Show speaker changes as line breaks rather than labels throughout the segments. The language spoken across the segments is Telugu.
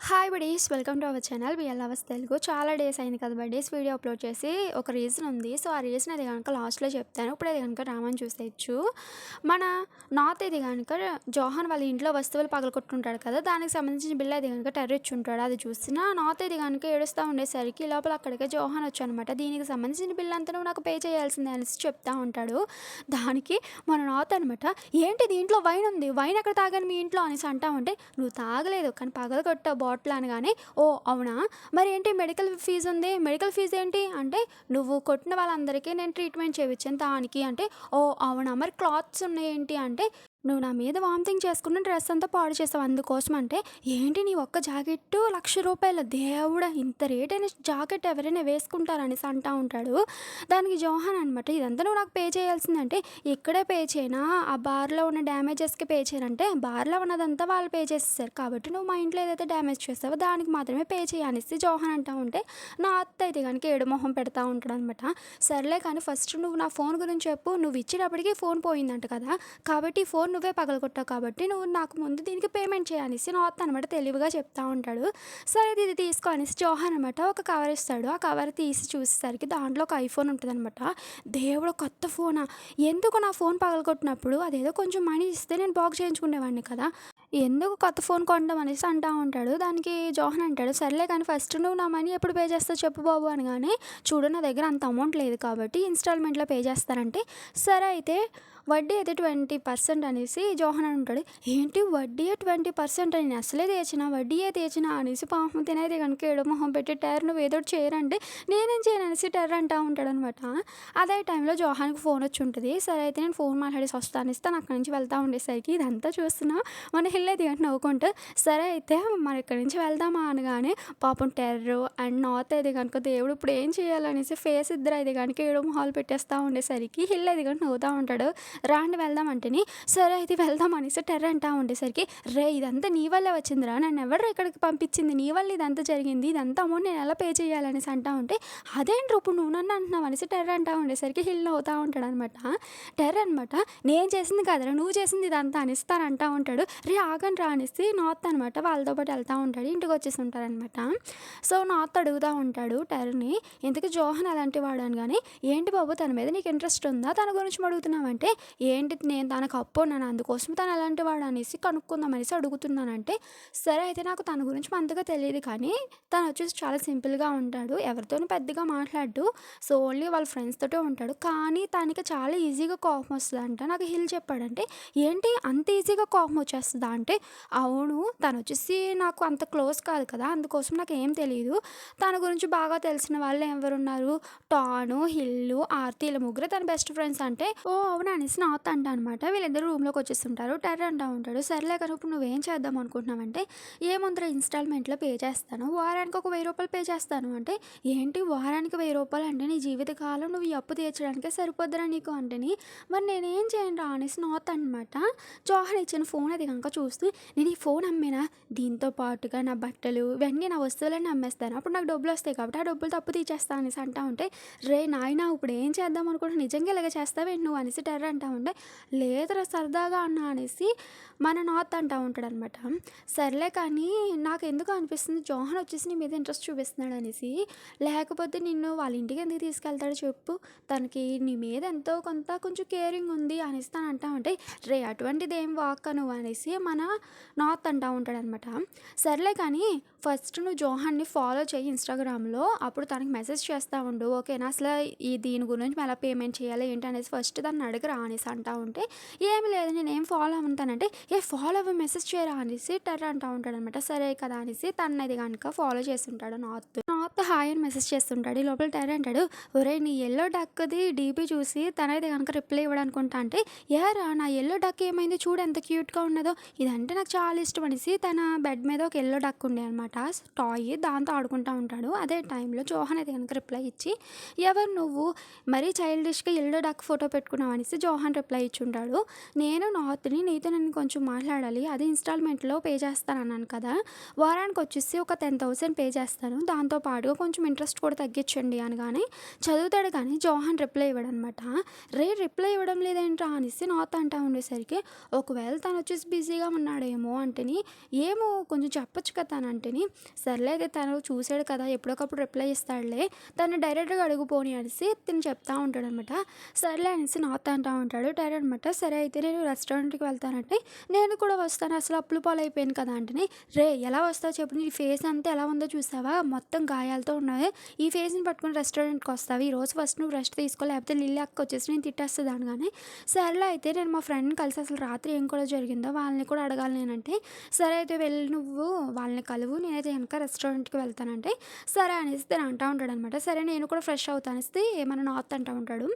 Hi buddies, welcome to our channel BL lovers Telugu. చాలా డేస్ అయింది కదా బడీస్ వీడియో అప్లోడ్ చేసి. ఒక రీజన్ ఉంది. సో ఆ రీజన్ అది కనుక లాస్ట్లో చెప్తాను. ఇప్పుడు అది కనుక రామని చూసేయచ్చు. మన నార్త్ ఇది కనుక జోహాన్ వాళ్ళ ఇంట్లో వస్తువులు పగలగొట్టుంటాడు కదా, దానికి సంబంధించిన బిల్ అది కనుక టెర్ర ఇచ్చి ఉంటాడు. అది చూసిన నార్త్ ఇది కనుక ఏడుస్తూ ఉండేసరికి లోపల అక్కడికే జోహాన్ వచ్చానమాట. దీనికి సంబంధించిన బిల్ అంతా నువ్వు నాకు పే చేయాల్సిందే అనేసి చెప్తా ఉంటాడు. దానికి మన నార్త్ అనమాట, ఏంటి దీంట్లో వైన్ ఉంది, వైన్ ఎక్కడ తాగాను మీ ఇంట్లో అనేసి అంటా ఉంటే, నువ్వు తాగలేదు కానీ పగలగొట్ట బాటిల్ అనగానే, ఓ అవునా, మరి ఏంటి మెడికల్ ఫీజు ఉంది, మెడికల్ ఫీజు ఏంటి అంటే, నువ్వు కొట్టిన వాళ్ళందరికీ నేను ట్రీట్మెంట్ చేయించాను దానికి అంటే, ఓ అవునా, మరి క్లాత్స్ ఉన్నాయి ఏంటి అంటే, నువ్వు నా మీద వామిటింగ్ చేసుకున్న డ్రెస్ అంతా పాడు చేసావు అందుకోసం అంటే, ఏంటి నీ ఒక్క జాకెట్టు ₹1,00,000, దేవుడా ఇంత రేట్ అయిన జాకెట్ ఎవరైనా వేసుకుంటారనేసి అంటా ఉంటాడు. దానికి జోహాన్ అనమాట, ఇదంతా నువ్వు నాకు పే చేయాల్సిందంటే, ఇక్కడే పే చేయనా, ఆ బార్లో ఉన్న డ్యామేజెస్కి పే చేయనంటే, బార్లో ఉన్నదంతా వాళ్ళు పే చేసేసారు కాబట్టి నువ్వు మా ఇంట్లో ఏదైతే డ్యామేజ్ చేస్తావో దానికి మాత్రమే పే చేయనేసి జోహాన్ అంటా ఉంటే, నా అత్త అయితే కనుక ఏడు మొహం పెడతా ఉంటాడు అనమాట. సర్లే కానీ ఫస్ట్ నువ్వు నా ఫోన్ గురించి చెప్పు, నువ్వు ఇచ్చేటప్పటికి ఫోన్ పోయిందంట కదా, కాబట్టి ఈ ఫోన్ నువ్వే పగలగొట్టావు కాబట్టి నువ్వు నాకు ముందు దీనికి పేమెంట్ చేయనేసి నా అత్త అనమాట తెలివిగా చెప్తా ఉంటాడు. సరే ఇది తీసుకో అనేసి జోహాన్ అనమాట ఒక కవర్ ఇస్తాడు. ఆ కవర్ తీసి చూసేసరికి దాంట్లో ఒక ఐఫోన్ ఉంటుంది అనమాట. దేవుడు, కొత్త ఫోనా, ఎందుకు నా ఫోన్ పగలగొట్టినప్పుడు అదేదో కొంచెం మనీ ఇస్తే నేను బాగు చేయించుకునేవాడిని కదా, ఎందుకు కొత్త ఫోన్ కొండం అనేసి అంటా ఉంటాడు. దానికి జోహన్ అంటాడు, సర్లే కానీ ఫస్ట్ నువ్వు నా మనీ ఎప్పుడు పే చేస్తావు చెప్పు బాబు అనగానే, చూడు నా దగ్గర అంత అమౌంట్ లేదు కాబట్టి ఇన్స్టాల్మెంట్లో పే చేస్తారంటే, సరే అయితే వడ్డీ అయితే 20% అనేసి జోహన్ అని ఉంటాడు. ఏంటి వడ్డీ 20% అని, నేను అసలే తెచ్చినా వడ్డీయే తెచ్చినా అనేసి పాపం తినేది కనుక ఏడో మొహం పెట్టి, టైర్ నువ్వు ఏదో చేయరంటే, నేనేం చేయను అనేసి టెర్ర అంటా ఉంటాడు అనమాట. అదే టైంలో జోహాన్కి ఫోన్ వచ్చి ఉంటుంది. సరే అయితే నేను ఫోన్ మాట్లాడేసి వస్తాను ఇస్తాను అక్కడి నుంచి వెళ్తూ ఉండేసరికి ఇదంతా చూస్తున్నా మన హిల్లేది అంటే నవ్వుకుంటూ, సరే అయితే మరి ఇక్కడి నుంచి వెళ్దామా అనగానే, పాపం టెర్రో అండ్ నార్త్ అయితే కనుక దేవుడు ఇప్పుడు ఏం చేయాలనేసి ఫేస్ ఇద్దరు అయితే కనుక ఏడో మొహాలు పెట్టేస్తూ ఉండేసరికి హిల్ అయితే కనుక నవ్వుతూ ఉంటాడు. రాండి వెళ్దాం అంటేని, సరే అయితే వెళ్దాం అనేసి టెర్ర అంటా ఉండేసరికి, రే ఇదంతా నీ వల్లే వచ్చిందిరా, నన్ను ఎవరు ఇక్కడికి పంపించింది, నీ వల్ల ఇదంతా జరిగింది, ఇదంతా అమౌంట్ నేను ఎలా పే చేయాలనేసి అంటా ఉంటే, అదేంటి ఇప్పుడు నువ్వు నన్ను అంటున్నావు అనేసి టెర్ర అంటా ఉండేసరికి హిల్ నవ్వుతూ ఉంటాడు అనమాట. టెర్ర అనమాట, నేను చేసింది కాదురా నువ్వు చేసింది ఇదంతా అనేసి తను అంటా ఉంటాడు. రే ఆగండి రా అనేసి నార్త్ అనమాట వాళ్ళతో పాటు వెళ్తూ ఉంటాడు. ఇంటికి వచ్చేసి ఉంటారనమాట. సో నార్త్ అడుగుతూ ఉంటాడు టెర్రని, ఇంతకీ జోహన్ అలాంటి వాడు అనగానే, ఏంటి బాబు తన మీద నీకు ఇంట్రెస్ట్ ఉందా, తన గురించి అడుగుతున్నావంటే, ఏంటి నేను తనకు అప్పు ఉన్నాను అందుకోసం తను అలాంటి వాడు అనేసి కనుక్కుందాం అనేసి అడుగుతున్నానంటే, సరే అయితే నాకు తన గురించి అంతగా తెలియదు కానీ తను వచ్చేసి చాలా సింపుల్గా ఉంటాడు, ఎవరితోనూ పెద్దగా మాట్లాడు, సో ఓన్లీ వాళ్ళ ఫ్రెండ్స్ తోటే ఉంటాడు, కానీ తనకి చాలా ఈజీగా కోపం వస్తుంది అంట. నాకు హిల్ చెప్పాడంటే, ఏంటి అంత ఈజీగా కోపం వచ్చేస్తుందా అంటే, అవును తను వచ్చేసి నాకు అంత క్లోజ్ కాదు కదా అందుకోసం నాకు ఏం తెలియదు, తన గురించి బాగా తెలిసిన వాళ్ళు ఎవరున్నారు, టాను, హిల్లు, ఆర్తి, ఇలా ముగ్గురు తన బెస్ట్ ఫ్రెండ్స్ అంటే, ఓ అవునా అనేసి నాత్ అంట అనమాట. వీళ్ళిద్దరు రూమ్లోకి వచ్చేస్తుంటారు. టెర్ర అంటా ఉంటాడు, సర్లే కానీ ఇప్పుడు నువ్వేం చేద్దాం అనుకుంటున్నావంటే, ఏముందిరా ఇన్స్టాల్మెంట్లో పే చేస్తాను, వారానికి ఒక ₹1000 పే చేస్తాను అంటే, ఏంటి వారానికి ₹1000 అంటే నీ జీవితకాలం నువ్వు ఈ అప్పు తీర్చడానికే సరిపోద్దురా నీకు అంటేని, మరి నేనేం చేయను రా అనేసి నాత్ అనమాట. జోహన్ ఇచ్చిన ఫోన్ అది కనుక చూస్తూ, నేను ఈ ఫోన్ అమ్మినా దీంతో పాటుగా నా బట్టలు ఇవన్నీ నా వస్తువులన్నీ అమ్మేస్తాను, అప్పుడు నాకు డబ్బులు వస్తాయి కాబట్టి ఆ డబ్బులు తప్పు తీసేస్తాను అనేసి అంటా ఉంటే, రే నాయనా ఇప్పుడు ఏం చేద్దాం అనుకుంటున్నా, నిజంగా ఇలాగ చేస్తావేంటి నువ్వు అనేసి టెర్ర అంటా ఉంటే, లేదురా సరదాగా అన్నా అనేసి మన నార్త్ అంటా ఉంటాడు అనమాట. సర్లే కానీ నాకు ఎందుకు అనిపిస్తుంది జోహన్ వచ్చేసి నీ మీద ఇంట్రెస్ట్ చూపిస్తున్నాడు అనేసి, లేకపోతే నిన్ను వాళ్ళ ఇంటికి ఎందుకు తీసుకెళ్తాడో చెప్పు, తనకి నీ మీద ఎంతో కొంత కొంచెం కేరింగ్ ఉంది అనేసి తను అంటా ఉంటే, రే అటువంటిది ఏం వాక్క నువ్వు అనేసి మన నార్త్ అంటా ఉంటాడనమాట. సర్లే కానీ ఫస్ట్ నువ్వు జోహాన్ని ఫాలో చేయి ఇన్స్టాగ్రామ్లో, అప్పుడు తనకి మెసేజ్ చేస్తూ ఉండు ఓకేనా, అసలు ఈ దీని గురించి ఎలా పేమెంట్ చేయాలి ఏంటి అనేసి ఫస్ట్ దాన్ని అడగరా అనేసి అంటా ఉంటే, ఏమి లేదు నేను ఏం ఫాలో అవ్వతానంటే, ఏ ఫాలో అవ్వ మెసేజ్ చేయరా అనేసి టెర్ర అంటా ఉంటాడనమాట. సరే కదా అనేసి తనది కనుక ఫాలో చేస్తుంటాడు నార్త్. నార్త్ హాయ్ అని మెసేజ్ చేస్తుంటాడు. ఈ లోపల టెర్ర అంటాడు, ఒరే నీ ఎల్లో డక్ది డీపీ చూసి తనైతే కనుక రిప్లై ఇవ్వడనుకుంటా అంటే, ఏరా నా ఎల్లో డక్ ఏమైంది చూడు ఎంత క్యూట్గా ఉన్నదో, ఇదంటే నాకు చాలా ఇష్టం అనేసి తన బెడ్ మీద ఒక ఎల్లో డక్ ఉండే అనమాట టాయ్, దాంతో ఆడుకుంటూ ఉంటాడు. అదే టైంలో జోహన్ అయితే కనుక రిప్లై ఇచ్చి, ఎవరు నువ్వు మరీ చైల్డిష్గా ఎల్లో డక్ ఫోటో పెట్టుకున్నావు అనేసి జోహన్ రిప్లై ఇచ్చి ఉంటాడు. నేను నార్త్ని నీతో నేను కొంచెం మాట్లాడాలి, అది ఇన్స్టాల్మెంట్లో పే చేస్తాను అన్నాను కదా, వారానికి వచ్చేసి ఒక 10,000 పే చేస్తాను, దాంతో పాటుగా కొంచెం ఇంట్రెస్ట్ కూడా తగ్గించండి అనగానే చదువుతాడు కానీ జోహన్ రిప్లై ఇవ్వడం అనమాట. రిప్లై ఇవ్వడం లేదేంట్రా అనేసి నార్త్ అంటా ఉండేసరికి, ఒకవేళ తను వచ్చేసి బిజీగా ఉన్నాడేమో అంటేని, ఏమో కొంచెం చెప్పొచ్చు కదా అని అంటేని, అని. సర్లే అయితే తను చూసాడు కదా ఎప్పటికప్పుడు రిప్లై ఇస్తాడులే, తను డైరెక్ట్‌గా అడుగు పోనీ అనేసి తిను చెప్తా ఉంటాడనమాట. సర్లే అనేసి నాతో అంటా ఉంటాడు. టెర్రర్ అనమాట. సరే అయితే నేను రెస్టారెంట్‌కి వెళ్తానంటే, నేను కూడా వస్తాను అసలు అప్పుల పాలైపోయాను కదా అంటేని, రేయ్! ఎలా వస్తావో చెప్పు నీ ఫేస్ అంతా ఎలా ఉందో చూసావా? మొత్తం గాయాలతో ఉన్నావే. ఈ ఫేస్‌ని పట్టుకొని రెస్టారెంట్‌కి వస్తావా? ఈరోజు ఫస్ట్ నువ్వు రెస్ట్ తీసుకో లేకపోతే లిల్లీ అక్క వచ్చేసి నేను తిట్టేస్తది అనగానే, సర్లే అయితే నేను మా ఫ్రెండ్‌ని కలిసి అసలు రాత్రి ఏం కూడా జరిగిందో వాళ్ళని కూడా అడగాలి నేనంటే, సరే అయితే వెళ్ళి నువ్వు వాళ్ళని కలువు నేనైతే గనక రెస్టారెంట్‌కి వెళ్తానంటే, సరే అనేసి తను అంటా ఉంటాడనమాట. సరే నేను కూడా ఫ్రెష్ అవుతా అనేసి మన నార్త్ అంటా ఉంటాడు.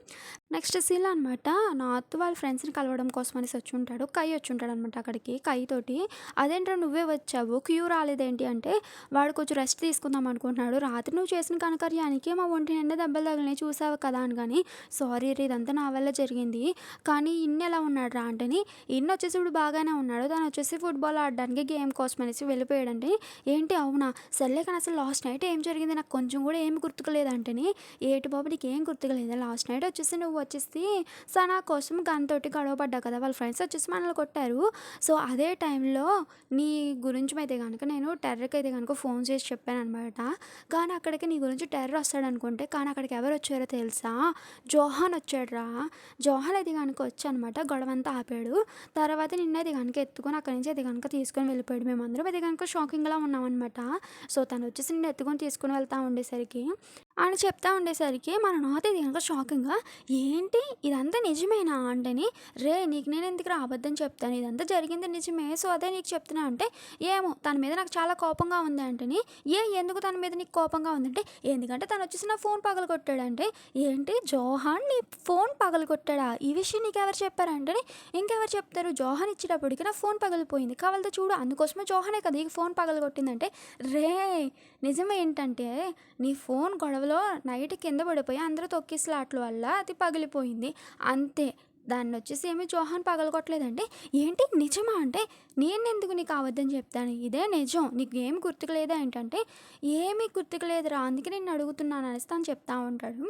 నెక్స్ట్ సీన్‌లో అనమాట నార్త్ వాళ్ళ ఫ్రెండ్స్‌ని కలవడం కోసం అనేసి వచ్చుంటాడు. కై వచ్చుంటాడనమాట అక్కడికి కై తోటి. అదేంట్రా నువ్వే వచ్చావు క్యూ రాలేదేంటి అంటే, వాడు కొంచెం రెస్ట్ తీసుకుందాం అనుకుంటున్నాడు. రాత్రి నువ్వు చేసిన కనకర్యానికి మా ఒంటి నిండా దెబ్బలు తగిలినాయి చూసావు కదా అనగాని, సారీ రే ఇదంతా నా వల్ల జరిగింది. కానీ ఇన్ని ఎలా ఉన్నాడు రా అంటేని, ఇన్నొచ్చేసి ఇప్పుడు బాగానే ఉన్నాడు. తను వచ్చేసి ఫుట్బాల్ ఆడడానికి గేమ్ కోసం అనేసి వెళ్ళిపోయాడంటే, ఏంటి అవునా? సర్లే కానీ అసలు లాస్ట్ నైట్ ఏం జరిగింది నాకు కొంచెం కూడా ఏమి గుర్తుకులేదంటేని, ఏటి బాబు నీకేం గుర్తుకులేదా? లాస్ట్ నైట్ వచ్చేసి నువ్వు వచ్చేసి సనా కోసం గన్ తోటి గొడవ పడ్డావు కదా! వాళ్ళ ఫ్రెండ్స్ వచ్చేసి మనల్ని కొట్టారు. సో, అదే టైంలో నీ గురించి అయితే గనక నేను టెర్రర్‌కి అయితే గనుక ఫోన్ చేసి చెప్పాననమాట. కానీ అక్కడికి నీ గురించి టెర్రర్ వస్తాడనుకుంటే, కానీ అక్కడికి ఎవరొచ్చారో తెలుసా? జోహాన్ వచ్చాడురా! జోహాన్ అయితే గనుక వచ్చనమాట గొడవంతా ఆపాడు. తర్వాత నిన్నయితే గనుక ఎత్తుకొని అక్కడి నుంచి అయితే గనుక తీసుకొని వెళ్ళిపోయాడు. మేమందరం అయితే గనుక షాకింగ్‌లా ఉన్నామనమాట. సో, తనొచ్చేసి నిన్ను ఎత్తుకొని తీసుకొని వెళ్తా ఉండేసరికి అని చెప్తా ఉండేసరికి మన నాన్న అయితే గనుక షాకింగ్‌గా ఏంటి ఇదంతా నిజమేనా అంటని, రేయ్! నీకు నేనెందుకురా అబద్ధం చెప్తాను. ఇదంతా జరిగింది నిజమే. సో, అదే నీకు చెప్తున్నా అంటే, ఏమో తన మీద నాకు చాలా కోపంగా ఉంది అంటని, ఎందుకు తన మీద నీకు కోపంగా ఉందంటే, ఎందుకంటే తనొచ్చేసి నా ఫోన్ పగలగొట్టాడంటే, ఏంటి జోహాన్ నీ ఫోన్ పగలగొట్టాడా? ఈ విషయం నీకెవరు చెప్పారంటని, ఇంకెవరు చెప్తారు? జోహాన్ ఇచ్చేటప్పటికి నా ఫోన్ పగిలిపోయింది. కావాలితే చూడు అందుకోసమే జోహానే కదా ఈ ఫోన్ పగలగొట్టిందంటే, రేయ్! నిజమేంటంటే నీ ఫోన్ గొడవలో నైట్ కింద పడిపోయి అందరూ తొక్కిసలాటల వల్ల అది పగిలిపోయింది. అంతే. దాన్నొచ్చేసి ఏమి జోహాన్ పగలగొట్టలేదంటే, ఏంటి నిజమా? అంటే, నేనెందుకు నీకు అబద్ధం చెప్తాను. ఇదే నిజం. నీకు ఏమి గుర్తుకు లేదా ఏంటంటే, ఏమీ గుర్తుకు లేదురా అందుకే నిన్ను అడుగుతున్నాను అనేసి తను చెప్తా ఉంటాడు.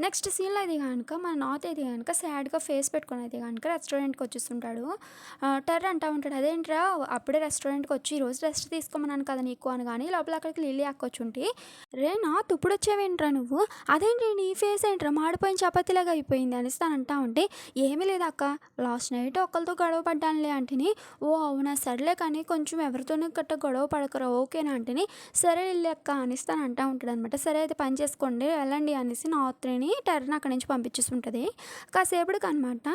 నెక్స్ట్ సీన్‌లో అయితే గనుక మన నార్త్ అయితే గనుక సాడ్‌గా ఫేస్ పెట్టుకొని అయితే గనుక రెస్టారెంట్‌కి వచ్చేస్తుంటాడు. టెర్రర్ అంటా ఉంటాడు, అదేంట్రా అప్పుడే రెస్టారెంట్‌కి వచ్చి ఈరోజు రెస్ట్ తీసుకోమన్నాను కదా నీకు అనగానే, లోపల అక్కడికి లిల్లీ అక్క వచ్చుంటి, రే నార్త్ ఇప్పుడొచ్చావేంట్రా నువ్వు? అదేంటి నీ ఫేస్ ఏంట్రా మాడిపోయిన చపాతీలాగా అయిపోయింది అనేసి తను అంటా ఉంటే, ఏమీ లేదక్క లాస్ట్ నైట్ ఒకళ్ళతో గొడవ పడ్డానులే అంటిని. ఓ అవునా సర్లే కానీ కొంచెం ఎవరితోనూ గట్ట గొడవ పడకరా ఓకేనా అంటిని. సరే ఎల్లి అక్క అనేసి తను అంటా ఉంటాడనమాట. సరే అయితే పని చేసుకోండి వెళ్ళండి అనేసి నార్త్‌ని టెర్రర్‌ని అక్కడి నుంచి పంపించేసి ఉంటది. కాసేపటికనమాట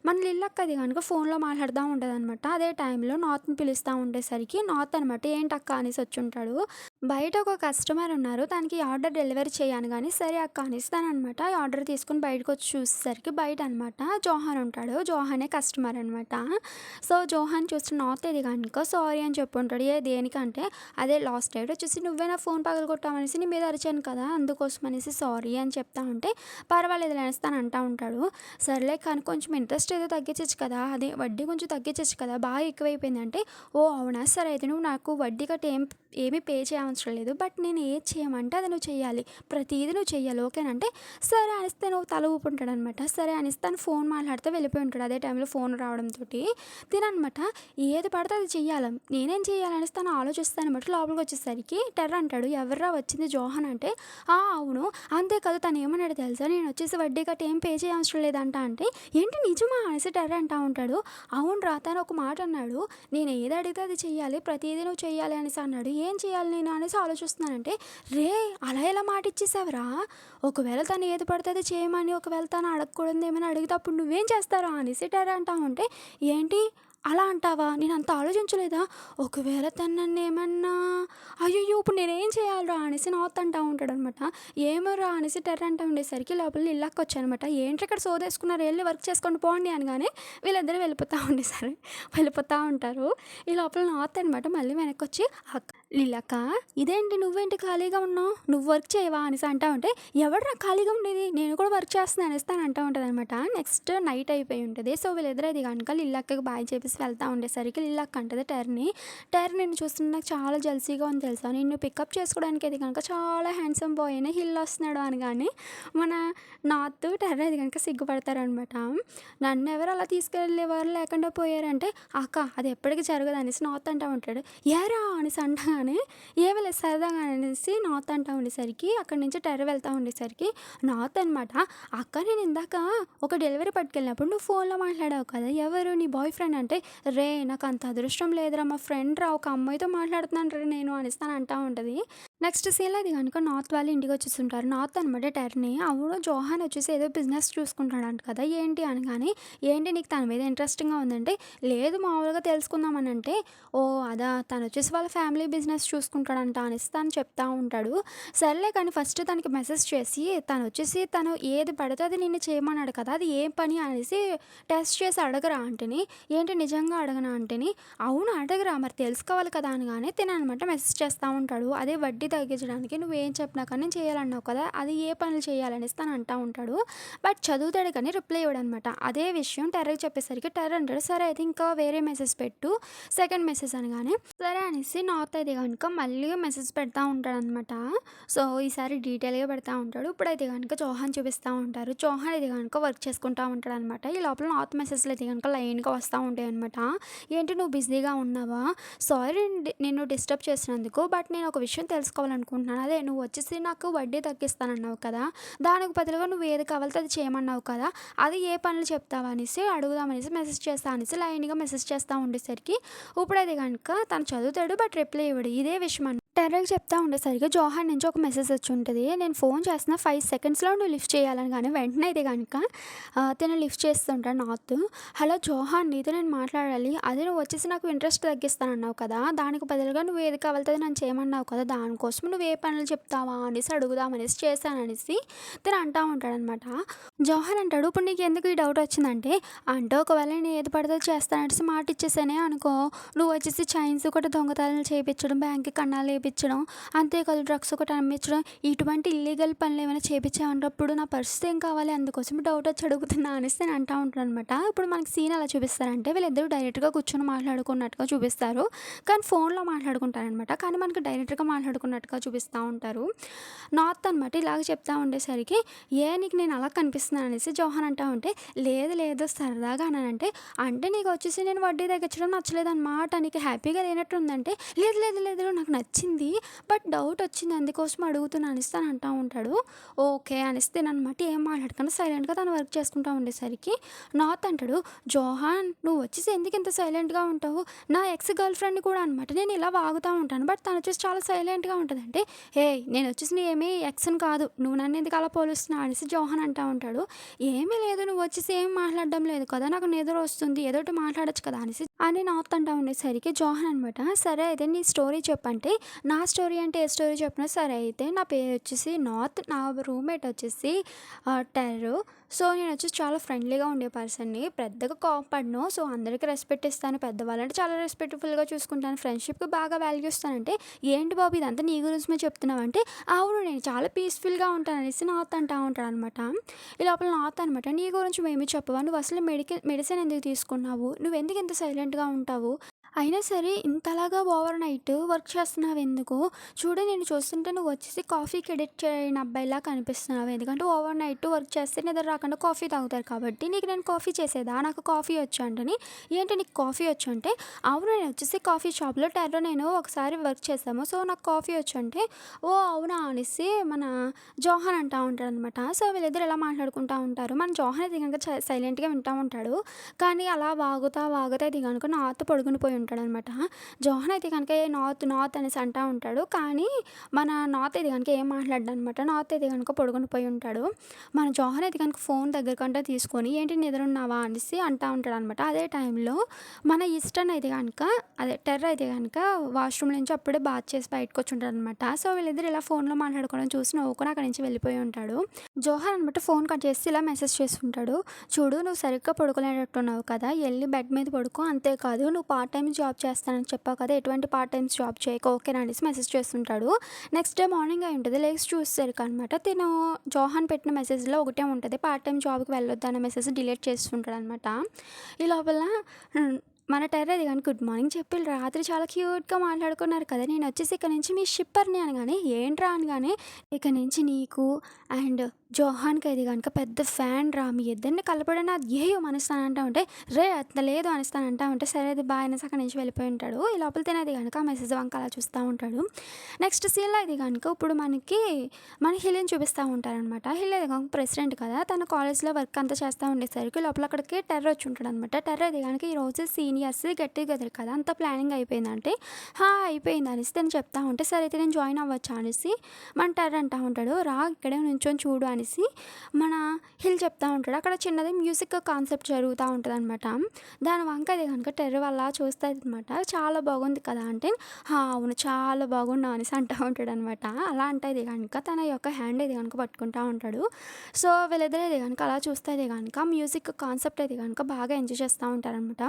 మన లిల్లక్క అది గనుక ఫోన్‌లో మాట్లాడుతా ఉంటదనమాట. అదే టైంలో నార్త్‌ని పిలుస్తా ఉండేసరికి నార్త్ అనమాట ఏంటక్క అనేసి వచ్చుంటాడు. బయట ఒక కస్టమర్ ఉన్నారు. తనకి ఆర్డర్ డెలివరీ చెయ్యి అనగానే, సరే అక్క అనేస్తాననమాట. ఈ ఆర్డర్ తీసుకొని బయటకొచ్చి చూసేసరికి బయట అనమాట జోహాన్ ఉంటాడు. జోహానే కస్టమర్ అనమాట. సో, జోహాన్ చూసి నార్త్ ఇది గనుక సారీ అని చెప్పుంటాడు. దేనికంటే, అదే లాస్ట్ నైట్ వచ్చేసి నువ్వే నా ఫోన్ పగలగొట్టావనేసి నీ మీద అరిచాను కదా! అందుకోసం అనేసి సారీ అని చెప్తా ఉంటే, పర్వాలేదులే అనేసి తను అంటా ఉంటాడు. సర్లే కానీ కొంచెం ఇంట్రెస్ట్ ఏదో తగ్గించొచ్చు కదా! అదే వడ్డీ కొంచెం తగ్గించొచ్చు కదా! బాగా ఎక్కువైపోయిందంటే, ఓ అవునా! సరే అయితే నువ్వు నాకు వడ్డీ గట్ట ఏమీ పే చేయవసరం లేదు. బట్ నేను ఏది చేయమంటే అది నువ్వు చెయ్యాలి. ప్రతీది నువ్వు చెయ్యాలి ఓకేనంటే, సరే అనేసి నువ్వు తల ఊపుంటాడనమాట. సరే అనేసి తను ఫోన్ మాట్లాడితే వెళ్ళిపోయి ఉంటాడు. అదే టైంలో ఫోన్ రావడంతోటి తిననమాట ఏది పడితే అది చెయ్యాలి. నేనేం చెయ్యాలనేసి తను ఆలోచిస్తానమాట. లోపలికి వచ్చేసరికి టెర్రర్ అంటాడు, ఎవర్రా వచ్చింది జోహాన్ అంటే, అవును అంతే కదా తను ఏమన్నాడు తెలుసా, నేను వచ్చేసి వడ్డీ గట్ట ఏం పే చేయవసరం లేదంట అంటే, ఏంటి నిజమా అనేసి టెర్రర్ అంటా ఉంటాడు. అవునురా తను ఒక మాట అన్నాడు, నేను ఏది అడిగితే అది చెయ్యాలి. ప్రతీదీ నువ్వు చెయ్యాలి అనేసి అన్నాడు. ఏం చేయాలి నేను అనేసి ఆలోచిస్తున్నానంటే, రే అలా ఎలా మాట ఇచ్చేసావురా? ఒకవేళ తను ఏది పడితే అది చేయమని ఒకవేళ తను అడగకూడదు ఏమైనా అడిగితే అప్పుడు నువ్వేం చేస్తారా అనేసి టెర్రర్ అంటా ఉంటే, ఏంటి అలా అంటావా? నేనంత ఆలోచించలేదా? ఒకవేళ తను నన్నేమన్నా అయ్యయ్యో! ఇప్పుడు నేనేం చేయాలిరా అనేసి నార్త్ అంటా ఉంటాడనమాట. ఏమోరా అనేసి టెర్రర్ అంటా ఉండేసరికి లోపల లిల్లక్కొచ్చానమాట. ఏంటి ఇక్కడ సోదేసుకున్నారు ఎళ్లి వర్క్ చేసుకోండి పోండి అనగానే వీళ్ళిద్దరూ వెళ్ళిపోతా ఉంటారు. ఈ లోపల నార్త్ అనమాట మళ్ళీ వెనక్కొచ్చి, లిల్లక్క ఇదేంటి నువ్వేంటి ఖాళీగా ఉన్నావు? నువ్వు వర్క్ చేయవా అనేసి అంటా ఉంటే, ఎవడురా ఖాళీగా ఉండేది? నేను కూడా వర్క్ చేస్తున్నా అనేసి తను అంటా ఉంటదనమాట. నెక్స్ట్ నైట్ అయిపోయి ఉంటది. సో, వీళ్ళిద్దరూ అది గనుక లిల్లక్కకి బాయ్ చెప్పేసి వెళ్తా ఉండేసరికి లిల్లక్క అంటది టెర్రర్‌ని, టెర్రర్ నిన్ను చూస్తుంటే నాకు చాలా జెలసీగా ఉంది తెలుసా? నిన్ను పికప్ చేసుకోవడానికి అది గనుక చాలా హ్యాండ్సమ్ బాయ్ అయిన హిల్ వస్తున్నాడు అనగానే, మన నార్త్ టెర్రర్ అది గనుక సిగ్గుపడతారనమాట. నన్నెవరు అలా తీసుకెళ్ళేవారు లేకుండా పోయారంటే, అక్క అది ఎప్పటికి జరగదు అనేసి నార్త్ అంటా ఉంటాడు. ఏరా అనేసి అంటా అనగానే ఏమి లేదు సరదాగా అనేసి నాత్ అంటా ఉండేసరికి అక్కడి నుంచి టెర్ర వెళ్తా ఉండేసరికి నాత్ అనమాట, అక్క నేను ఇందాక ఒక డెలివరీ పట్టుకెళ్ళినప్పుడు నువ్వు ఫోన్లో మాట్లాడావు కదా, ఎవరు నీ బాయ్ ఫ్రెండ్ అంటే, రే నాకు అంత అదృష్టం లేదురా, మా ఫ్రెండ్ రా, ఒక అమ్మాయితో మాట్లాడుతున్నాను రే నేను అనేస్తాను అంటా ఉంటుంది. నెక్స్ట్ సీన్లో అది కనుక నార్త్ వాళ్ళు ఇంటికి వచ్చేస్తుంటారు. నార్త్ అనమాట టెర్ని, అవును జోహాన్ వచ్చేసి ఏదో బిజినెస్ చూసుకుంటాడంట కదా ఏంటి అనగానే, ఏంటి నీకు తన మీద ఇంట్రెస్టింగ్గా ఉందంటే, లేదు మామూలుగా తెలుసుకుందామని అంటే, ఓ అదా తను వచ్చేసి వాళ్ళ ఫ్యామిలీ బిజినెస్ చూసుకుంటాడంట అనేసి తను చెప్తా ఉంటాడు. సర్లే కానీ ఫస్ట్ తనకి మెసేజ్ చేసి తను ఏది పడితే అది నిన్ను చేయమన్నాడు కదా, అది ఏ పని అనేసి టెస్ట్ చేసి అడగరా అంటేని, ఏంటి నిజంగా అడగనా అంటేని, అవును అడగరా మరి తెలుసుకోవాలి కదా అనగానే తిననమాట మెసేజ్ చేస్తూ ఉంటాడు. అదే వడ్డీ తగ్గించడానికి నువ్వేం చెప్పినా కానీ నేను చేయాలన్నావు కదా, అది ఏ పనులు చేయాలనేసి తను అంటా ఉంటాడు. బట్ చదువుతాడు కానీ రిప్లై ఇవ్వడనమాట. అదే విషయం టెర్రకి చెప్పేసరికి టెర్ర అంటాడు, సరే అయితే ఇంకా వేరే మెసేజ్ పెట్టు సెకండ్ మెసేజ్ అనగానే, సరే అనేసి నార్త్ అయితే కనుక మళ్ళీ మెసేజ్ పెడతా ఉంటాడనమాట. సో ఈసారి డీటెయిల్గా పెడతా ఉంటాడు. ఇప్పుడైతే కనుక చౌహాన్ చూపిస్తూ ఉంటారు. చౌహాన్ అయితే కనుక వర్క్ చేసుకుంటూ ఉంటాడు అనమాట. ఈ లోపల నార్త్ మెసేజ్లు అయితే కనుక లైన్గా వస్తూ ఉంటాయి అనమాట. ఏంటి నువ్వు బిజీగా ఉన్నావా, సారీ నిన్ను డిస్టర్బ్ చేసినందుకు, బట్ నేను ఒక విషయం తెలుసుకోవాలనుకుంటున్నాను, అదే నువ్వు వచ్చేసి నాకు వడ్డీ తగ్గిస్తానన్నావు కదా, దానికి బదులుగా నువ్వు ఏది కావాలితే అది చేయమన్నావు కదా, అది ఏ పనులు చెప్తావా అనేసి అడుగుదామనేసి మెసేజ్ చేస్తా అనేసి లైన్గా మెసేజ్ చేస్తూ ఉండేసరికి ఇప్పుడైతే కనుక తను చదువుతాడు బట్ రిప్లై ఇవ్వడు. ఇదే విషయం టెర్రకి చెప్తా ఉండేసరికి జోహాన్ నుంచి ఒక మెసేజ్ వచ్చి ఉంటుంది, నేను ఫోన్ చేస్తున్న 5 సెకండ్స్లో నువ్వు లిఫ్ట్ చేయాలని. కానీ వెంటనే అయితే కనుక తిను లిఫ్ట్ చేస్తుంటాడు నార్త్. హలో జోహాన్, నీతో నేను మాట్లాడాలి, అదే నువ్వు వచ్చేసి నాకు ఇంట్రెస్ట్ తగ్గిస్తానన్నావు కదా, దానికి బదులుగా నువ్వు ఏది కావాలితే నన్ను చేయమన్నావు కదా, దానికోసం నువ్వు ఏ పనులు చెప్తావా అనేసి అడుగుదామనేసి చేశాననేసి తిను అంటూ ఉంటాడనమాట. జోహాన్ అంటాడు, ఇప్పుడు నీకు ఎందుకు ఈ డౌట్ వచ్చిందంటే, అంటే ఒకవేళ నేను ఏది పడితే చేస్తాననేసి మాట ఇచ్చేసానే అనుకో, నువ్వు వచ్చేసి చైన్స్ ఒకటి దొంగతనాలు చేయించడం, బ్యాంక్కి కన్నాలు వేయించడం, అంతేకాదు డ్రగ్స్ ఒకటి అమ్మించడం, ఇటువంటి ఇల్లీగల్ పనులు ఏమైనా చేయించామన్నప్పుడు నా పరిస్థితి ఏం కావాలి, అందుకోసం డౌట్ వచ్చి అడుగుతున్నా అనేసి నేను అంటూ ఉంటాను అనమాట. ఇప్పుడు మనకి సీన్ ఎలా చూపిస్తారంటే, వీళ్ళిద్దరూ డైరెక్ట్గా కూర్చొని మాట్లాడుకున్నట్టుగా చూపిస్తారు, కానీ ఫోన్లో మాట్లాడుకుంటారనమాట. కానీ మనకి డైరెక్ట్గా మాట్లాడుకున్నట్టుగా చూపిస్తూ ఉంటారు. నార్త్ అనమాట ఇలాగ చెప్తా ఉండేసరికి, నీకు నేను అలా కనిపిస్తున్నాను అనేసి జోహాన్ అంటా ఉంటే, లేదు లేదు సరదాగా అన్నానంటే, అంటే నీకు వచ్చేసి నేను వడ్డీ తగ్గించడం నచ్చలేదన్నమాట, నీకు హ్యాపీగా లేనట్టు ఉందంటే, లేదు లేదు లేదు నాకు నచ్చింది బట్ డౌట్ వచ్చింది అందుకోసం అడుగుతున్నా అనేసి తను అంటూ ఉంటాడు. ఓకే అనేసి అనమాట ఏం మాట్లాడకుండా సైలెంట్గా తను వర్క్ చేసుకుంటూ ఉండేసరికి నార్త్ అంటాడు, జోహాన్ నువ్వు వచ్చేసి ఎందుకు ఇంత సైలెంట్గా ఉంటావు, నా ఎక్స్ గర్ల్ ఫ్రెండ్ కూడా అనమాట నేను ఇలా వాగుతూ ఉంటాను బట్ తను వచ్చేసి చాలా సైలెంట్గా ఉంటుంది అంటే, నేను వచ్చేసి నీ ఏమీ ఎక్స్ని కాదు, నువ్వు నన్ను ఎందుకు అలా పోలుస్తున్నావు అనేసి జోహాన్ అంటూ ఉంటాడు. ఏమీ లేదు నువ్వు వచ్చేసి ఏం మాట్లాడడం లేదు కదా, నాకు నిద్ర వస్తుంది ఏదోటి మాట్లాడచ్చు కదా అనేసి అని నార్త్ అంటూ ఉండేసరికి జోహాన్ అనమాట, సరే అయితే నీ స్టోరీ చెప్పంటే, నా స్టోరీ అంటే ఏ స్టోరీ చెప్పినా సరే అయితే, నా పేరు వచ్చేసి నార్త్, నా రూమ్మేట్ వచ్చేసి టెర్రో. సో నేను వచ్చేసి చాలా ఫ్రెండ్లీగా ఉండే పర్సన్ని, పెద్దగా కోపడను, సో అందరికీ రెస్పెక్ట్ ఇస్తాను, పెద్దవాళ్ళంటే చాలా రెస్పెక్ట్ఫుల్గా చూసుకుంటాను, ఫ్రెండ్షిప్కి బాగా వాల్యూ ఇస్తానంటే, ఏంటి బాబు ఇదంతా నీ గురించి చెప్తున్నావు అంటే, అవును నేను చాలా పీస్ఫుల్గా ఉంటాను అనేసి నార్త్ అంటూ ఉంటాడు అనమాట. ఈ లోపల నార్త్ అనమాట, నీ గురించి మేమీ చెప్పవా, నువ్వు అసలు మెడిసిన్ ఎందుకు తీసుకున్నావు, నువ్వు ఎందుకు ఇంత సైలెంట్గా ఉంటావు, అయినా సరే ఇంతలాగా ఓవర్ నైట్ వర్క్ చేస్తున్నావు ఎందుకు, చూడు నేను చూస్తుంటే నువ్వు వచ్చేసి కాఫీకి ఎడిట్ చేయని అబ్బాయిలా కనిపిస్తున్నావు, ఎందుకంటే ఓవర్ నైట్ వర్క్ చేస్తే నిద్ర రాకుండా కాఫీ తాగుతారు కాబట్టి నీకు నేను కాఫీ చేసేదా, నాకు కాఫీ వచ్చు అంటని, ఏంటి నీకు కాఫీ వచ్చు అంటే, అవును నేను వచ్చేసి కాఫీ షాప్లో టెర్రో నేను ఒకసారి వర్క్ చేసాము సో నాకు కాఫీ వచ్చు అంటే, ఓ అవునా అనేసి మన జోహాన్ అంటూ ఉంటాడు అనమాట. సో వీళ్ళిద్దరు ఎలా మాట్లాడుకుంటూ ఉంటారు, మన జోహాన్ అయితే కనుక సైలెంట్గా వింటూ ఉంటాడు, కానీ అలా వాగుతా ఇది కనుక నార్త్ పడుకుని పోయి ఉంటాడనమాట. జోహాన్ అయితే కనుక నార్త్ నార్త్ అనేసి అంటూ ఉంటాడు, కానీ మన నార్త్ అయితే కనుక ఏం మాట్లాడ్డా అనమాట. నార్త్ అయితే కనుక పడుకుని పోయి ఉంటాడు. మన జోహాన్ అయితే కనుక ఫోన్ దగ్గరకంటే తీసుకొని ఏంటి నిద్రున్నావా అనేసి అంటూ ఉంటాడు అనమాట. అదే టైంలో మన ఈస్టర్న్ అయితే కనుక అదే టెర్ర అయితే కనుక వాష్రూమ్ నుంచి అప్పుడే బాత్ చేసి బయటకు వచ్చి ఉంటాడు అనమాట. సో వీళ్ళిద్దరు ఇలా ఫోన్లో మాట్లాడుకోవడం చూసి నవ్వుకొని అక్కడి నుంచి వెళ్ళిపోయి ఉంటాడు. జోహాన్ అనమాట ఫోన్ కట్ చేసి ఇలా మెసేజ్ చేస్తుంటాడు, చూడు నువ్వు సరిగ్గా పడుకోలేనట్టున్నావు కదా, వెళ్ళి బెడ్ మీద పడుకో, అంతేకాదు నువ్వు పార్ట్ టైం జాబ్ చేస్తానని చెప్పావు కదా, ఎటువంటి పార్ట్ టైమ్స్ జాబ్ చేయక ఓకేనా అనేసి మెసేజ్ చేస్తుంటాడు. నెక్స్ట్ డే మార్నింగ్ అయి ఉంటుంది, లేచి చూసేసరికి అనమాట తిను జోహాన్ పెట్టిన మెసేజ్లో ఒకటే ఉంటుంది, పార్ట్ టైం జాబ్కి వెళ్ళొద్దు అన్న మెసేజ్ డిలీట్ చేస్తుంటాడు అనమాట. ఈ లోపల మన టెర్ర అది కానీ గుడ్ మార్నింగ్ చెప్పి రాత్రి చాలా క్యూట్గా మాట్లాడుకున్నారు కదా, నేను వచ్చేసి ఇక్కడ నుంచి మీ షిప్పర్ని అనగానే, ఏంట్రా అనగానే, ఇక నుంచి నీకు అండ్ జోహాన్‌కి ఇది గనుక పెద్ద ఫ్యాన్ రా! మీ ఇద్దరిని కలపడని అయ్యయ్యో! అనేస్తానంటా ఉంటే, రేయ్! అంత లేదు అనేస్తానంటా ఉంటే, సరే అయితే బాయ్ అనేసి అక్కడి నుంచి వెళ్ళిపోయి ఉంటాడు. ఈ లోపల తినేది గనుక ఆ మెసేజ్ వంక అలా చూస్తా ఉంటాడు. నెక్స్ట్ సీన్‌లో ఇది గనుక ఇప్పుడు మన హిల్‌ని చూపిస్తా ఉంటారనమాట. హిల్ ఇది గనుక ప్రెసిడెంట్ కదా! తను కాలేజ్‌లో వర్క్ అంతా చేస్తా ఉండేసరికి లోపల అక్కడికి టెర్రర్ వచ్చి ఉంటాడనమాట. టెర్రర్ ఇది గనుక ఈరోజు సీనియర్స్ గెట్ టుగెదర్ కదా! అంతా ప్లానింగ్ అయిపోయిందంటే, అయిపోయింది అనేసి తను చెప్తా ఉంటే, సరే అయితే నేను జాయిన్ అవ్వచ్చా అనేసి మన టెర్రర్ అంటా ఉంటాడు. రా ఇక్కడే నుంచొని చూడు అనేసి మన హిల్ చెప్తా ఉంటాడు. అక్కడ చిన్నది మ్యూజిక్ కాన్సెప్ట్ జరుగుతా ఉంటదనమాట. దాని వంక ఇది గనుక టెర్రర్ అలా చూస్తదనమాట. చాలా బాగుంది కదా! అంటే, అవును చాలా బాగున్నావు అనేసి అంటా ఉంటాడనమాట. అలా అంటే ఇది గనుక తన యొక్క హ్యాండ్ ఇది గనుక పట్టుకుంటా ఉంటాడు. సో, వీళ్ళిద్దరు ఇది గనుక అలా చూస్తే ఇది గనుక మ్యూజిక్ కాన్సెప్ట్ ఇది గనుక బాగా ఎంజాయ్ చేస్తా ఉంటారనమాట.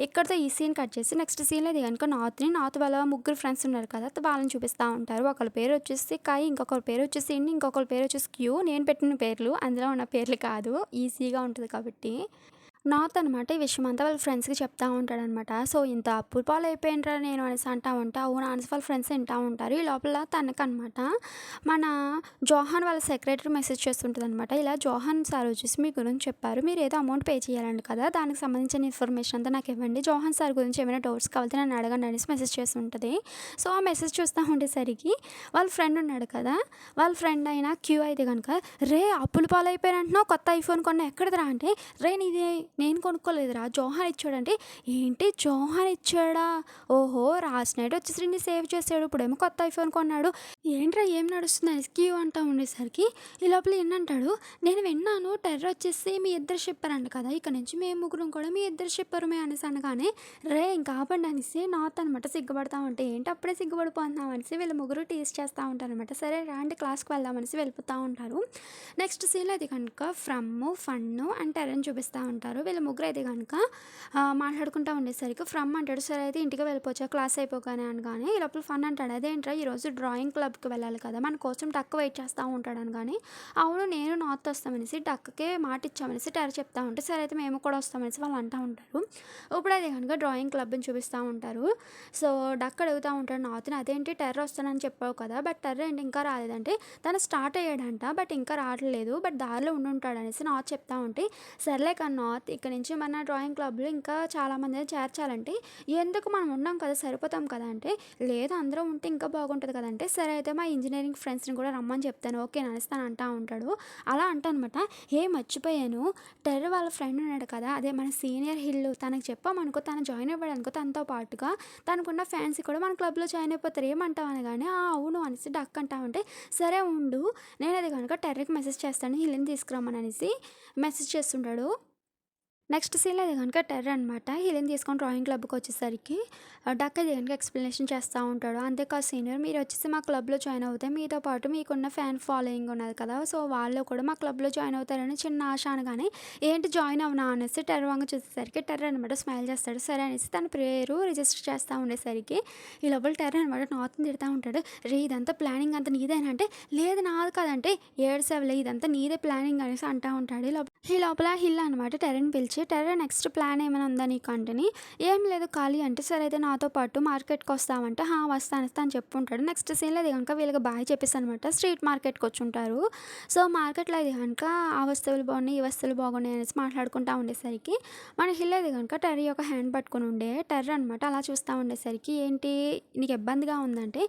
ఇక్కడితో ఈ సీన్ కట్ చేసి నెక్స్ట్ సీన్‌లో ఇది గనుక నార్త్ వాళ్ళ ముగ్గురు ఫ్రెండ్స్ ఉన్నారు కదా! వాళ్ళని చూపిస్తా ఉంటారు. ఒకళ్ళ పేరు వచ్చేసి కై, ఇంకొకరి పేరు వచ్చేసి ఇన్, ఇంకొకళ్ళ పేరు వచ్చేసి క్యూ. నేను పెట్టిన పేర్లు అందులో ఉన్న పేర్లు కాదు. ఈజీగా ఉంటది కాబట్టి. నార్త్ అనమాట ఈ విషయమంతా వాళ్ళ ఫ్రెండ్స్‌కి చెప్తా ఉంటాడనమాట. సో, ఇంత అప్పుల పాలైపోయానురా నేను అనేసి అంటా ఉంటే, అవునా అనేసి వాళ్ళ ఫ్రెండ్స్ ఇంటా ఉంటారు. ఈ లోపల తనకనమాట మన జోహాన్ వాళ్ళ సెక్రటరీ మెసేజ్ చేస్తుంటదనమాట. ఇలా జోహాన్ సార్ వచ్చేసి మీ గురించి చెప్పారు. మీరేదో అమౌంట్ పే చేయాలంట కదా! దానికి సంబంధించిన ఇన్ఫర్మేషన్ అంతా నాకివ్వండి. జోహాన్ సార్ గురించి ఏమైనా డౌట్స్ కావాలితే నన్ను అడగండి అనేసి మెసేజ్ చేస్తుంటది. సో, ఆ మెసేజ్ చూస్తా ఉండేసరికి వాళ్ళ ఫ్రెండ్ ఉన్నాడు కదా! వాళ్ళ ఫ్రెండ్ అయిన క్యూ అయితే గనుక, "రే అప్పుల పాలైపోయానంటున్నావు కొత్త ఐఫోన్ కొన్నావు ఎక్కడిదిరా" అంటే, "రే నీది నేను కొనుక్కోలేదురా జోహాన్ ఇచ్చాడంటే ఏంటి జోహాన్ ఇచ్చాడా ఓహో రాసినట్టు వచ్చేసి నిన్ను సేవ్ చేసాడు ఇప్పుడేమో కొత్త ఐఫోన్ కొన్నాడు ఏంట్రా ఏం నడుస్తుంది ఎస్క్యూ అంటా ఉండేసరికి ఈ లోపల ఏంటంటాడు నేను విన్నాను టెర్రర్ వచ్చేసి మీ ఇద్దరు చెప్పారంట కదా ఇక నుంచి మేము ముగ్గురం కూడా మీ ఇద్దరు చెప్పారు అనేసి అనగానే రే ఇంకా ఆపండి అనేసి నాతో అనమాట సిగ్గుపడతా ఉంటే ఏంటి అప్పుడే సిగ్గుపడిపోతున్నాం అనేసి వీళ్ళు ముగ్గురు టీస్ చేస్తూ ఉంటారు అనమాట సరే రాండి క్లాస్కి వెళ్దాం అనేసి వెళ్ళిపోతూ ఉంటారు నెక్స్ట్ సీన్లో అది కనుక ఫ్రమ్ ఫన్ను అండ్ టెర్రని చూపిస్తూ ఉంటారు వీళ్ళ ముగ్గురు అయితే కనుక మాట్లాడుకుంటూ ఉండేసరికి ఫ్రమ్ అంటాడు సరే అయితే ఇంటికి వెళ్ళిపోవచ్చా క్లాస్ అయిపోగానే అనగానే ఈ లోపల ఫన్ అంటాడు అదేంట్రా ఈరోజు డ్రాయింగ్ క్లబ్కి వెళ్ళాలి కదా మన కోసం టక్ వెయిట్ చేస్తూ ఉంటాడు అనగానే అవును నేను నార్త్ వస్తామనేసి డక్కే మాట ఇచ్చామనేసి టెర్ర చెప్తా ఉంటే సరే అయితే మేము కూడా వస్తామనేసి వాళ్ళు అంటూ ఉంటారు ఇప్పుడు అయితే కనుక డ్రాయింగ్ క్లబ్ని చూపిస్తూ ఉంటారు సో డక్ అడుగుతూ ఉంటాడు నార్త్ని అదేంటి టెర్ర వస్తానని చెప్పావు కదా బట్ టెర్ర ఏంటి ఇంకా రాలేదంటే తను స్టార్ట్ అయ్యాడంట బట్ ఇంకా రావట్లేదు బట్ దారిలో ఉంటాడు అనేసి నార్త్ చెప్తా ఉంటే సర్లే కానీ నార్త్ ఇక్కడ నుంచి మన డ్రాయింగ్ క్లబ్లో ఇంకా చాలామందిని చేర్చాలంటే ఎందుకు మనం ఉన్నాం కదా సరిపోతాం కదా అంటే లేదు అందరూ ఉంటే ఇంకా బాగుంటుంది కదంటే సరే అయితే మా ఇంజనీరింగ్ ఫ్రెండ్స్ని కూడా రమ్మని చెప్తాను ఓకే అనేస్తాను అంటా ఉంటాడు అలా అంటా అనమాట మర్చిపోయాను టెర్ర వాళ్ళ ఫ్రెండ్ ఉన్నాడు కదా అదే మన సీనియర్ హిల్ తనకు చెప్పామనుకో తను జాయిన్ అవ్వడం అనుకో తనతో పాటుగా తనకున్న ఫ్యాన్స్ కూడా మన క్లబ్లో జాయిన్ అయిపోతారు ఏమంటావు అనగానే అవును అనేసి డక్ అంటా ఉంటే సరే ఉండు నేను అది కనుక టెర్రకి మెసేజ్ చేస్తాను హిల్ని తీసుకురమ్మని అనేసి మెసేజ్ చేస్తుంటాడు నెక్స్ట్ సీన్‌లో అది గనుక టెర్రర్ అనమాట. హీరోయిన్ తీసుకొని డ్రాయింగ్ క్లబ్‌కి వచ్చేసరికి డక్ అది గనుక ఎక్స్‌ప్లనేషన్ చేస్తా ఉంటాడు. అంతేకాదు సీనియర్ మీరొచ్చేసి మా క్లబ్‌లో జాయిన్ అవుతే మీతో పాటు మీకున్న ఫ్యాన్ ఫాలోయింగ్ ఉన్నది కదా! సో, వాళ్ళు కూడా మా క్లబ్‌లో జాయిన్ అవుతారని చిన్న ఆశ అనగానే, ఏంటి జాయిన్ అవ్వనా అనేసి టెర్రర్ వంక చూసేసరికి టెర్రర్ అనమాట స్మైల్ చేస్తాడు. సరే అనేసి తన పేరు రిజిస్టర్ చేస్తా ఉండేసరికి ఈ లోపల టెర్రర్ అనమాట నార్త్‌ని తిడతా ఉంటాడు. రే ఇదంతా ప్లానింగ్ అంతా నీదేనా అంటే, లేదు నాది కాదంటే ఏడ్సావులే ఇదంతా నీదే ప్లానింగ్ అనేసి అంటా ఉంటాడు. ఈ లోపల హిల్ అనమాట టెర్రర్‌ని పిలిచి టెర్రర్ నెక్స్ట్ ప్లాన్ ఏమైనా ఉందా నీకు అంటేని ఏం లేదు ఖాళీ అంటే సరే అయితే నాతో పాటు మార్కెట్కి వస్తామంటే వస్తాను అని చెప్పుంటాడు నెక్స్ట్ సీన్లో అది కనుక వీళ్ళకి బాగా చెప్పేసి అనమాట స్ట్రీట్ మార్కెట్కి వచ్చి ఉంటారు సో మార్కెట్లో అది కనుక ఆ వస్తువులు బాగున్నాయి ఈ వస్తువులు బాగున్నాయి అనేసి మాట్లాడుకుంటూ ఉండేసరికి మన హిల్ అది కనుక టెర్రీ ఒక హ్యాండ్ పట్టుకుని ఉండే టెర్రర్ అనమాట అలా చూస్తూ ఉండేసరికి ఏంటి నీకు ఇబ్బందిగా ఉందంటే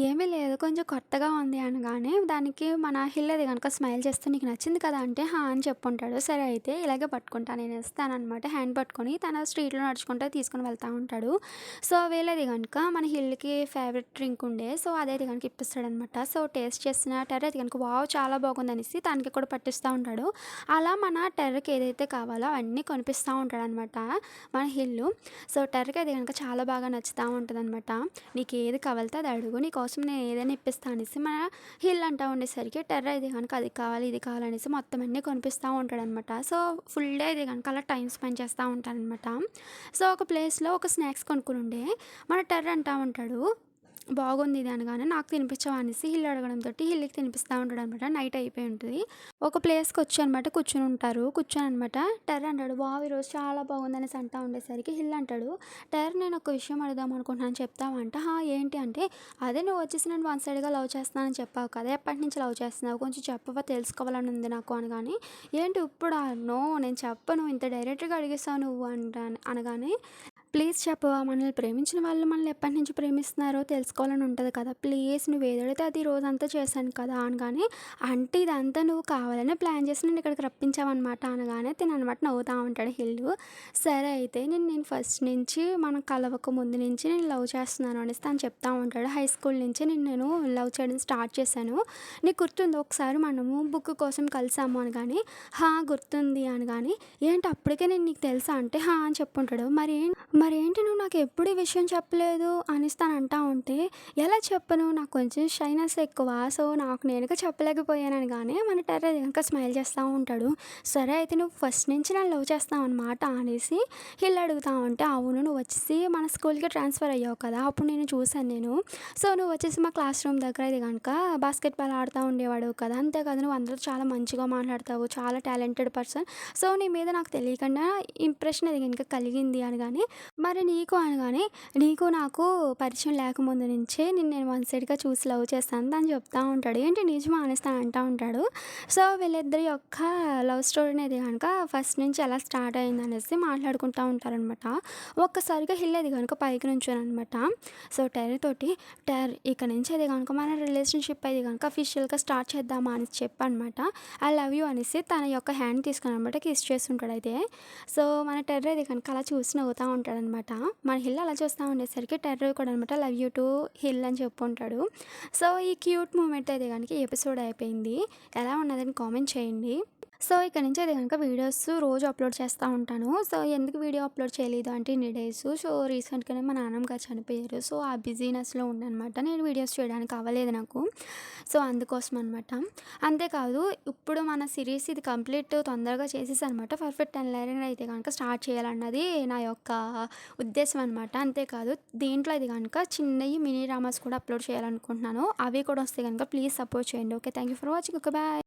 ఏమీ లేదు కొంచెం కొత్తగా ఉంది అనగానే దానికి మన హిల్ అది కనుక స్మైల్ చేస్తూ నీకు నచ్చింది కదా అంటే అని చెప్పుంటాడు సరే అయితే ఇలాగే పట్టుకుంటా నేను ఇస్తానమాట హ్యాండ్ పట్టుకొని తన స్ట్రీట్లో నడుచుకుంటూ తీసుకుని వెళ్తూ ఉంటాడు సో వీళ్ళది కనుక మన హిల్కి ఫేవరెట్ డ్రింక్ ఉండే సో అదైతే కనుక ఇప్పిస్తాడనమాట సో టేస్ట్ చేసిన టెర్ర అయితే కనుక వావ్ చాలా బాగుంది అనేసి తనకి కూడా పట్టిస్తూ ఉంటాడు అలా మన టెర్రకి ఏదైతే కావాలో అవన్నీ కొనిపిస్తూ ఉంటాడనమాట మన హిల్లు సో టెర్రకి అది కనుక చాలా బాగా నచ్చుతూ ఉంటుంది అనమాట నీకు ఏది కావాలితే అది అడుగు నీకోసం నేను ఏదైనా ఇప్పిస్తాను అనేసి మన హిల్ అంటూ ఉండేసరికి టెర్ర ఇది కనుక అది కావాలి ఇది కావాలనేసి మొత్తం అన్నీ కొనిపిస్తూ ఉంటాడనమాట సో ఫుల్ డే ఇది కనుక అలా టైం స్పెండ్ చేస్తూ ఉంటారనమాట సో ఒక ప్లేస్లో ఒక స్నాక్స్ కొనుక్కుని ఉండే మన టెర్ర అంటూ ఉంటాడు బాగుంది ఇది అనగానే నాకు తినిపించవా అనేసి హిల్ అడగడంతో హిల్‌కి తినిపిస్తా ఉంటాడనమాట. నైట్ అయిపోయి ఉంటది. ఒక ప్లేస్‌కొచ్చి అనమాట కూర్చొని ఉంటారు. కూర్చొని అనమాట టెర్రర్ అంటాడు, "వావ్! ఈరోజు చాలా బాగుంది" అనేసి అంటా ఉండేసరికి హిల్ అంటాడు, "టెర్రర్ నేను ఒక విషయం అడుగుదాం అనుకుంటున్నాను చెప్తావా" అంటే, "హా! ఏంటి" అంటే, "అదే నువ్వు వచ్చేసి నన్ను వన్ సైడ్‌గా లవ్ చేస్తున్నానని చెప్పావు కదా! ఎప్పటినుంచి లవ్ చేస్తున్నావు? కొంచెం చెప్పవా తెలుసుకోవాలని ఉంది నాకు" అనగానే, "ఏంటి ఇప్పుడా? నో నేను చెప్పను. ఇంత డైరెక్ట్‌గా అడిగేసావు నువ్వు" అనగానే, "ప్లీజ్ చెప్పవా? మనల్ని ప్రేమించిన వాళ్ళు మనల్ని ఎప్పటినుంచి ప్రేమిస్తున్నారో తెలుసుకోవాలని ఉంటది కదా! ప్లీజ్ నువ్వేదడిగితే అది ఈ రోజంతా చేశాను కదా!" అనగానే, "అంటే ఇదంతా నువ్వు కావాలనే ప్లాన్ చేసి నన్ను ఇక్కడికి రప్పించావనమాట" అనగానే తిననమాట నవ్వుతా ఉంటాడు హిల్లు. "సరే అయితే నేను ఫస్ట్ నుంచి మనం కలవక ముందు నుంచి నేను లవ్ చేస్తున్నాను" అనేసి తను చెప్తా ఉంటాడు. "హై స్కూల్ నుంచి నేను లవ్ చేయడం స్టార్ట్ చేశాను. నీకు గుర్తుందా ఒకసారి మనము బుక్ కోసం కలిసాము" అనగానే, "హా! గుర్తుంది" అనగానే, "ఏంటి అప్పటికే నేను నీకు తెలుసా" అంటే, "హా!" అని చెప్పుంటాడు. మరేంటి నువ్వు నాకెప్పుడు ఈ విషయం చెప్పలేదు అనేసి తను అంటా ఉంటే, ఎలా చెప్పను? నాకు కొంచెం షైనెస్ ఎక్కువ. సో, నాకు నేనుగా చెప్పలేకపోయాను అనగానే మన టెర్రర్ ఇంకా స్మైల్ చేస్తా ఉంటాడు. సరే అయితే నువ్వు ఫస్ట్ నుంచి నన్ను లవ్ చేస్తావనమాట అనేసి హిల్ అడుగుతా ఉంటే, అవును నువ్వొచ్చేసి మన స్కూల్‌కి ట్రాన్స్‌ఫర్ అయ్యావు కదా! అప్పుడు నేను చూసాను నేను. సో, నువ్వొచ్చేసి మా క్లాస్ రూమ్ దగ్గర ఇది గనక బాస్కెట్ బాల్ ఆడుతా ఉండేవాడివి కదా! అంతే కాదు నువ్వు అందరితో చాలా మంచిగా మాట్లాడతావు. చాలా టాలెంటెడ్ పర్సన్. సో, నీ మీద నాకు తెలియకుండా ఇంప్రెషన్ అది గనుక కలిగింది అనగానే, మరి నీకు అనగానే, "నీకు నాకు పరిచయం లేకముందు నుంచే నిన్ను నేను వన్ సైడ్‌గా చూసి లవ్ చేస్తాను" అని చెప్తా ఉంటాడు. "ఏంటి నిజమా?" అనేసి తను అంటా ఉంటాడు. సో, వీళ్ళిద్దరి యొక్క లవ్ స్టోరీ అనేది గనక ఫస్ట్ నుంచి ఎలా స్టార్ట్ అయిందనేసి మాట్లాడుకుంటా ఉంటారనమాట. ఒక్కసారిగా హిల్ అది గనుక పైకి నుంచోననమాట. సో, టెర్రీ తోటి, ఇక నుంచి అది గనుక మన రిలేషన్‌షిప్ అది గనుక అఫీషియల్‌గా స్టార్ట్ చేద్దామా" అనేసి చెప్పనమాట. ఐ లవ్ యూ అనేసి తన యొక్క హ్యాండ్ తీసుకొని అనమాట కిస్ చేస్తుంటాడయితే. సో, మన టెర్రర్ అది కనుక అలా చూసి నవ్వుతా ఉంటాడనమాట. మన హిల్ అలా చూస్తా ఉండేసరికి టెర్రర్ కూడా అనమాట లవ్ యూ టు హిల్ అని చెప్పుంటాడు. సో, ఈ క్యూట్ మూమెంట్ అయితే గనుక ఈ ఎపిసోడ్ అయిపోయింది. ఎలా ఉన్నదని కామెంట్ చేయండి. సో, ఇక నుంచి అయితే గనుక వీడియోస్ రోజు అప్‌లోడ్ చేస్తా ఉంటాను. సో, ఎందుకు వీడియో అప్‌లోడ్ చేయలేదు అంటే ఇన్ని డేస్. సో, రీసెంట్‌గానే మా నాన్నమ్మ గారు చనిపోయారు. సో, ఆ బిజీనెస్‌లో ఉన్నానమాట. నేను వీడియోస్ చేయడానికి అవ్వలేదు నాకు. సో, అందుకోసం అనమాట. అంతేకాదు ఇప్పుడు మన సిరీస్ ఇది కంప్లీట్ తొందరగా చేసేసానమాట. పర్ఫెక్ట్ 10 లైనర్ అయితే గనుక స్టార్ట్ చేయాలన్నది నా యొక్క ఉద్దేశం అనమాట. అంతేకాదు దీంట్లో ఇది గనుక చిన్నయి మినీ డ్రామాస్ కూడా అప్‌లోడ్ చేయాలనుకుంటున్నాను. అవి కూడా వస్తే గనుక ప్లీజ్ సపోర్ట్ చేయండి. Okay. Thank you for watching. Okay. Bye.